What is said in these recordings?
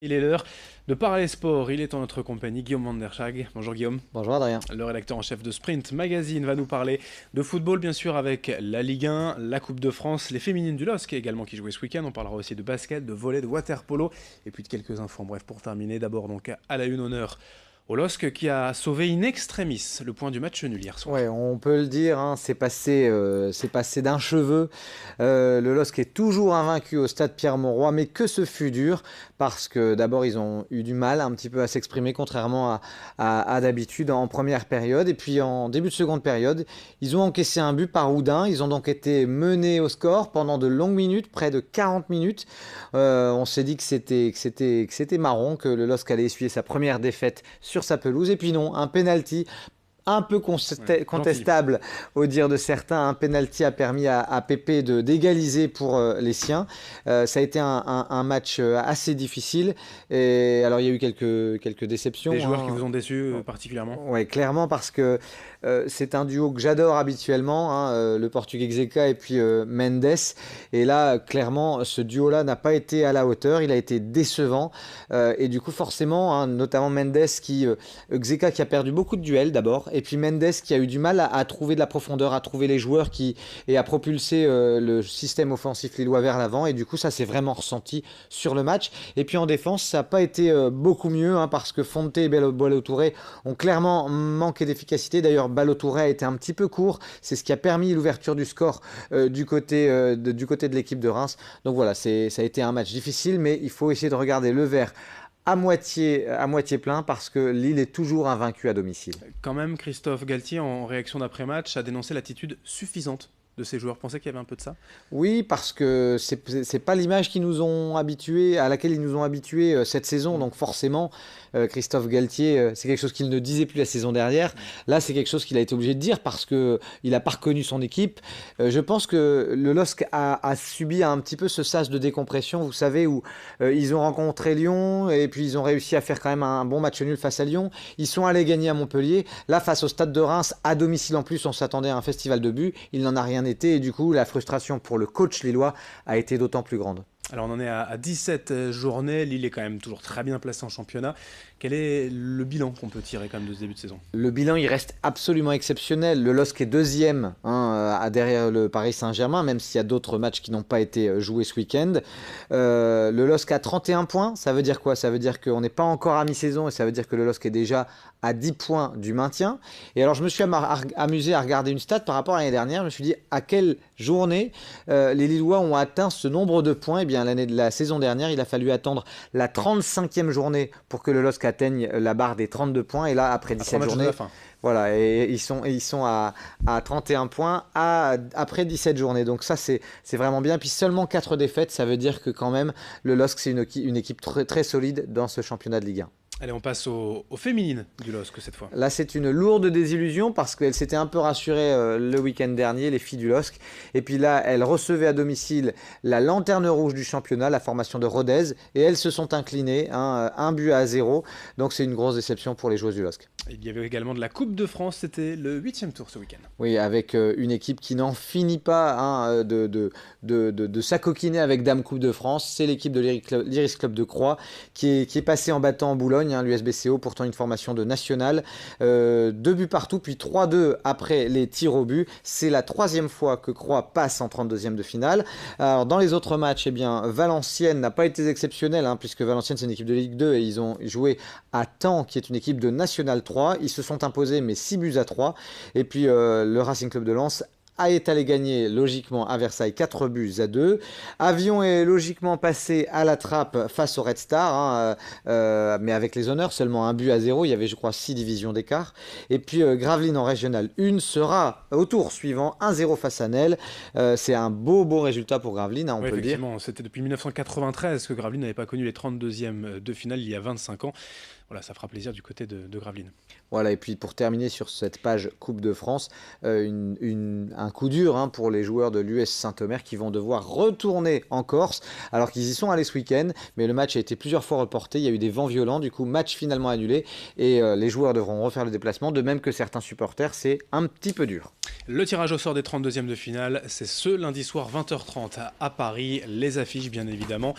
Il est l'heure de parler sport. Il est en notre compagnie, Guillaume Van der Schag. Bonjour Guillaume. Bonjour Adrien. Le rédacteur en chef de Sprint Magazine va nous parler de football, bien sûr, avec la Ligue 1, la Coupe de France, les féminines du LOSC également qui jouaient ce week-end. On parlera aussi de basket, de volley, de water-polo et puis de quelques infos. Bref, pour terminer, d'abord donc à la une honneur au LOSC qui a sauvé in extremis le point du match nul hier soir. Ouais, on peut le dire, hein, c'est passé d'un cheveu. Le LOSC est toujours invaincu au stade Pierre-Mauroy, mais que ce fut dur, parce que d'abord ils ont eu du mal un petit peu à s'exprimer, contrairement à d'habitude en première période. Et puis en début de seconde période, ils ont encaissé un but par Oudin. Ils ont donc été menés au score pendant de longues minutes, près de 40 minutes. On s'est dit que c'était marron, que le LOSC allait essuyer sa première défaite sur sa pelouse. Et puis non, un penalty un peu contestable au dire de certains. Un penalty a permis à Pépé d'égaliser pour les siens. Ça a été un match assez difficile. Et alors il y a eu quelques déceptions. Des joueurs qui vous ont déçu particulièrement? Oui, clairement, parce que c'est un duo que j'adore habituellement, hein, le Portugais Xheka et puis Mendes. Et là, clairement, ce duo-là n'a pas été à la hauteur. Il a été décevant. Et du coup, forcément, hein, notamment Mendes, Xheka qui a perdu beaucoup de duels d'abord. Et puis Mendes qui a eu du mal à trouver de la profondeur, à trouver les joueurs et à propulser le système offensif lillois vers l'avant. Et du coup, ça s'est vraiment ressenti sur le match. Et puis en défense, ça n'a pas été beaucoup mieux, hein, parce que Fonte et Ballo Touré ont clairement manqué d'efficacité. D'ailleurs, Ballo Touré a été un petit peu court. C'est ce qui a permis l'ouverture du score du côté de l'équipe de Reims. Donc voilà, ça a été un match difficile, mais il faut essayer de regarder le verre à moitié plein, parce que Lille est toujours invaincu à domicile. Quand même, Christophe Galtier, en réaction d'après-match, a dénoncé l'attitude suffisante de ces joueurs. Pensez qu'il y avait un peu de ça? Oui, parce que c'est pas l'image à laquelle ils nous ont habitués cette saison. Donc forcément, Christophe Galtier, c'est quelque chose qu'il ne disait plus la saison dernière. Là, c'est quelque chose qu'il a été obligé de dire, parce que il a pas reconnu son équipe. Je pense que le LOSC a subi un petit peu ce sas de décompression, vous savez, où ils ont rencontré Lyon et puis ils ont réussi à faire quand même un bon match nul face à Lyon. Ils sont allés gagner à Montpellier. Là, face au Stade de Reims, à domicile en plus, on s'attendait à un festival de buts. Il n'en a rien été, et du coup, la frustration pour le coach lillois a été d'autant plus grande. Alors on en est à 17 journées, Lille est quand même toujours très bien placé en championnat. Quel est le bilan qu'on peut tirer quand même de ce début de saison? Le bilan, il reste absolument exceptionnel. Le LOSC est deuxième, hein, derrière le Paris Saint-Germain, même s'il y a d'autres matchs qui n'ont pas été joués ce week-end. Le LOSC a 31 points, ça veut dire quoi? Ça veut dire qu'on n'est pas encore à mi-saison, et ça veut dire que le LOSC est déjà à 10 points du maintien. Et alors je me suis amusé à regarder une stat par rapport à l'année dernière. Je me suis dit, à quelle journée les Lillois ont atteint ce nombre de points? Eh bien, la saison dernière, il a fallu attendre la 35e journée pour que le LOSC atteigne la barre des 32 points. Et là, après 17 journées, voilà, et ils sont à 31 points après 17 journées. Donc ça, c'est vraiment bien. Puis seulement 4 défaites, ça veut dire que quand même, le LOSC, c'est une équipe très, très solide dans ce championnat de Ligue 1. Allez, on passe aux féminines du LOSC cette fois. Là, c'est une lourde désillusion, parce qu'elles s'étaient un peu rassurées le week-end dernier, les filles du LOSC. Et puis là, elles recevaient à domicile la lanterne rouge du championnat, la formation de Rodez. Et elles se sont inclinées, hein, 1-0. Donc c'est une grosse déception pour les joueuses du LOSC. Il y avait également de la Coupe de France, c'était le 8e tour ce week-end. Oui, avec une équipe qui n'en finit pas, hein, de s'acoquiner avec Dame Coupe de France. C'est l'équipe de l'Iris Club de Croix qui est passée en battant en Boulogne, hein, l'USBCO, pourtant une formation de nationale. 2 buts partout, puis 3-2 après les tirs au but. C'est la 3e fois que Croix passe en 32e de finale. Alors dans les autres matchs, eh bien, Valenciennes n'a pas été exceptionnelle, hein, puisque Valenciennes, c'est une équipe de Ligue 2 et ils ont joué à Caen, qui est une équipe de National 3. Ils se sont imposés, mais 6-3. Et puis le Racing Club de Lens est allé gagner logiquement à Versailles 4-2. Avion est logiquement passé à la trappe face au Red Star, hein, mais avec les honneurs, seulement 1-0. Il y avait, je crois, 6 divisions d'écart. Et puis Gravelines en Régional 1 sera au tour suivant 1-0 face à Nesle. C'est un beau résultat pour Gravelines, hein, on peut le dire. Effectivement, c'était depuis 1993 que Gravelines n'avait pas connu les 32e de finale, il y a 25 ans. Voilà, ça fera plaisir du côté de Gravelines. Voilà, et puis pour terminer sur cette page Coupe de France, un un coup dur hein, pour les joueurs de l'US Saint-Omer qui vont devoir retourner en Corse alors qu'ils y sont allés ce week-end. Mais le match a été plusieurs fois reporté, il y a eu des vents violents, du coup match finalement annulé et les joueurs devront refaire le déplacement, de même que certains supporters, c'est un petit peu dur. Le tirage au sort des 32e de finale, c'est ce lundi soir 20h30 à Paris. Les affiches, bien évidemment,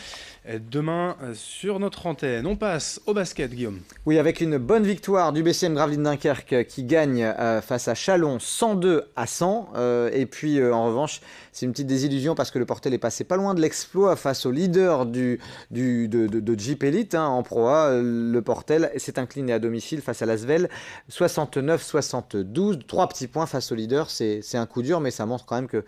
demain sur notre antenne. On passe au basket, Guillaume. Oui, avec une bonne victoire du BCM Gravelines Dunkerque qui gagne face à Chalon 102-100. Et puis, en revanche, c'est une petite désillusion parce que le Portel est passé pas loin de l'exploit face au leader de Jeep Elite hein, en Pro A. Le Portel s'est incliné à domicile face à l'Asvel 69-72. 3 petits points face au leader. C'est un coup dur, mais ça montre quand même que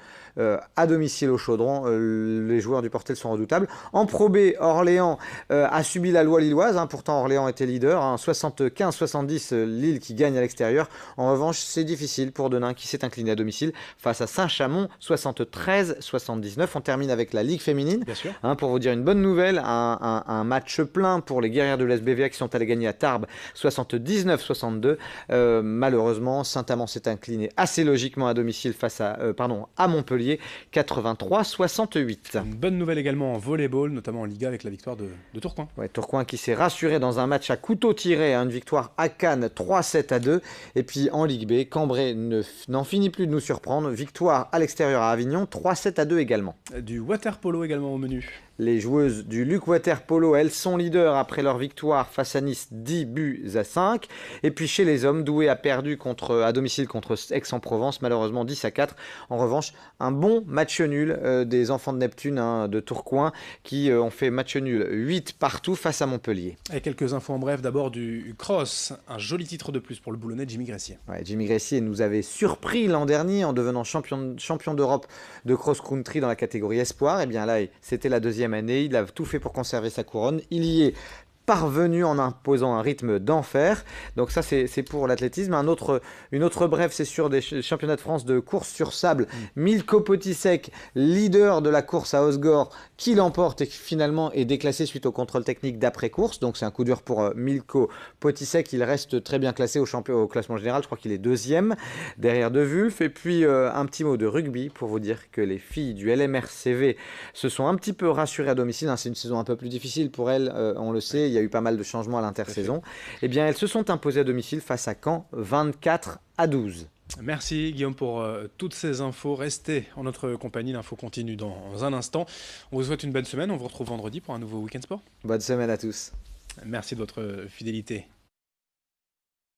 à domicile au Chaudron, les joueurs du Portel sont redoutables. En Pro B, Orléans a subi la loi lilloise. Hein, pourtant, Orléans était leader. Hein, 75-70, Lille qui gagne à l'extérieur. En revanche, c'est difficile pour Denain qui s'est incliné à domicile face à Saint-Chamond 73-79. On termine avec la Ligue féminine. Bien sûr. Hein, pour vous dire une bonne nouvelle, un match plein pour les guerrières de l'SBVA qui sont allées gagner à Tarbes 79-62. Malheureusement, Saint-Amand s'est incliné assez logiquement à domicile face à Montpellier 83-68. Une bonne nouvelle également en volleyball, notamment en Liga avec la victoire de Tourcoing. Ouais, Tourcoing qui s'est rassuré dans un match à couteau tiré, hein, une victoire à Cannes 3-7-2. Et puis en Ligue B, Cambrai n'en finit plus de nous surprendre, victoire à l'extérieur à Avignon 3-7-2 également. Du water polo également au menu. Les joueuses du Luc Water Polo, elles sont leaders après leur victoire face à Nice 10-5. Et puis chez les hommes, Douai a perdu à domicile contre Aix-en-Provence, malheureusement 10-4. En revanche, un bon match nul des enfants de Neptune hein, de Tourcoing qui ont fait match nul 8 partout face à Montpellier. Et quelques infos en bref, d'abord du cross, un joli titre de plus pour le boulonnais Jimmy Gressier. Ouais, Jimmy Gressier nous avait surpris l'an dernier en devenant champion d'Europe de cross-country dans la catégorie espoir. Et bien là, c'était la deuxième année, il a tout fait pour conserver sa couronne, il y est parvenu en imposant un rythme d'enfer. Donc ça c'est pour l'athlétisme. Une autre brève, c'est sur des championnats de France de course sur sable. Milko Potisek, leader de la course à Osgore, qui l'emporte et qui finalement est déclassé suite au contrôle technique d'après-course. Donc c'est un coup dur pour Milko Potisek. Il reste très bien classé au classement général. Je crois qu'il est deuxième derrière De Wulf. Et puis un petit mot de rugby pour vous dire que les filles du LMRCV se sont un petit peu rassurées à domicile. Hein, c'est une saison un peu plus difficile pour elles, on le sait. Il y a eu pas mal de changements à l'intersaison. Eh bien, elles se sont imposées à domicile face à Caen, 24-12. Merci Guillaume pour toutes ces infos. Restez en notre compagnie, l'info continue dans un instant. On vous souhaite une bonne semaine, on vous retrouve vendredi pour un nouveau Week-end Sport. Bonne semaine à tous. Merci de votre fidélité.